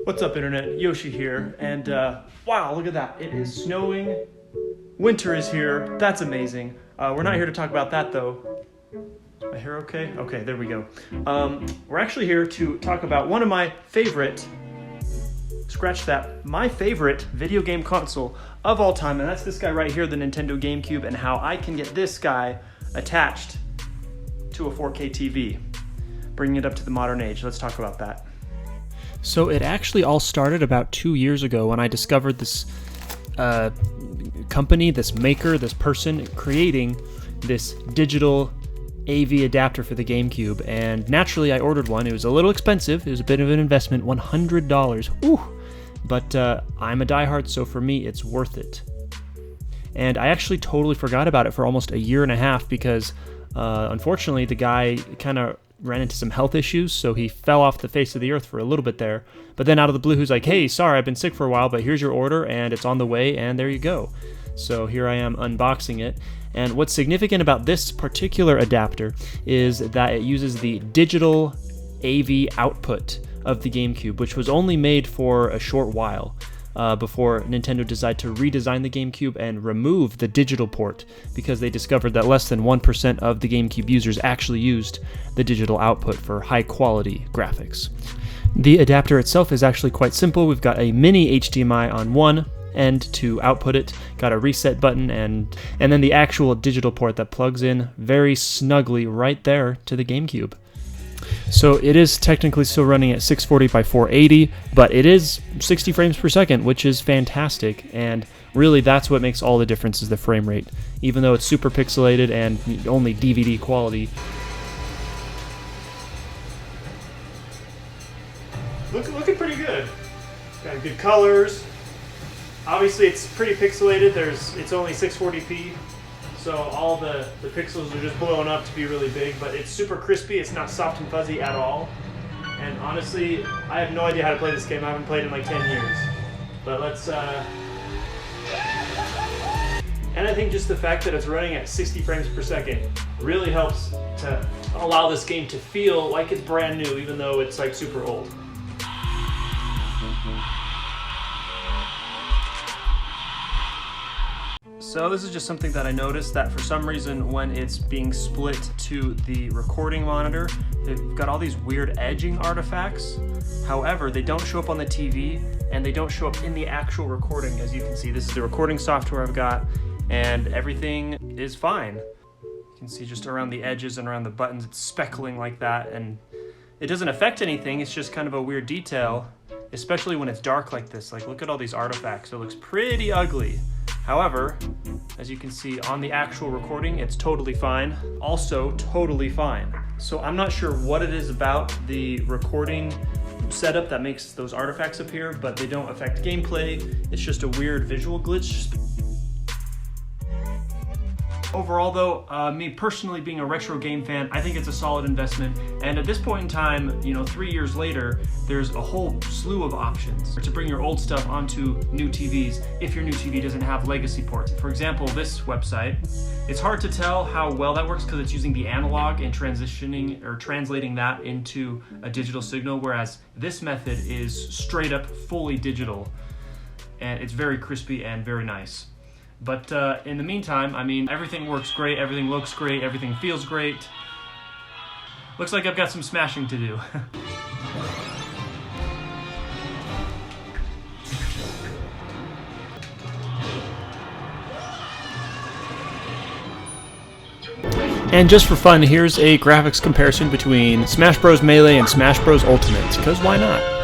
What's up, Internet? Yoshi here, and wow, look at that. It is snowing. Winter is here. That's amazing. We're not here to talk about that, though. Is my hair okay? Okay, there we go. We're actually here to talk about one of my favorite, my favorite video game console of all time, and that's this guy right here, the Nintendo GameCube, and how I can get this guy attached to a 4K TV, bringing it up to the modern age. Let's talk about that. So it actually all started about 2 years ago when I discovered this company, this maker, this person creating this digital AV adapter for the GameCube, and naturally I ordered one. It was a little expensive. It was a bit of an investment, $100. Ooh. But I'm a diehard, so for me it's worth it. And I actually totally forgot about it for almost a year and a half because unfortunately the guy kind of ran into some health issues, so he fell off the face of the earth for a little bit there. But then out of the blue, he's like, hey, sorry, I've been sick for a while, but here's your order, and it's on the way, and there you go. So here I am unboxing it. And what's significant about this particular adapter is that it uses the digital AV output of the GameCube, which was only made for a short while before Nintendo decided to redesign the GameCube and remove the digital port because they discovered that less than 1% of the GameCube users actually used the digital output for high quality graphics. The adapter itself is actually quite simple. We've got a mini HDMI on one end to output it, got a reset button, and then the actual digital port that plugs in very snugly right there to the GameCube. So it is technically still running at 640 by 480, but it is 60 frames per second, which is fantastic, and really that's what makes all the difference is the frame rate. Even though it's super pixelated and only DVD quality. Looking pretty good. Got good colors. Obviously it's pretty pixelated. It's only 640p. So all the pixels are just blown up to be really big, but it's super crispy. It's not soft and fuzzy at all. And honestly, I have no idea how to play this game. I haven't played in like 10 years. But let's... And I think just the fact that it's running at 60 frames per second really helps to allow this game to feel like it's brand new, even though it's like super old. So this is just something that I noticed, that for some reason when it's being split to the recording monitor, they've got all these weird edging artifacts. However, they don't show up on the TV and they don't show up in the actual recording. As you can see, this is the recording software I've got and everything is fine. You can see just around the edges and around the buttons, it's speckling like that, and it doesn't affect anything. It's just kind of a weird detail, especially when it's dark like this. Like, look at all these artifacts. It looks pretty ugly. However, as you can see on the actual recording, it's totally fine. Also totally fine. So I'm not sure what it is about the recording setup that makes those artifacts appear, but they don't affect gameplay. It's just a weird visual glitch. Overall though, me personally being a retro game fan, I think it's a solid investment. And at this point in time, 3 years later, there's a whole slew of options to bring your old stuff onto new TVs if your new TV doesn't have legacy ports. For example, this website, it's hard to tell how well that works because it's using the analog and translating that into a digital signal, whereas this method is straight up fully digital. And it's very crispy and very nice. But in the meantime, I mean, everything works great, everything looks great, everything feels great. Looks like I've got some smashing to do. And just for fun, here's a graphics comparison between Smash Bros. Melee and Smash Bros. Ultimate, because why not?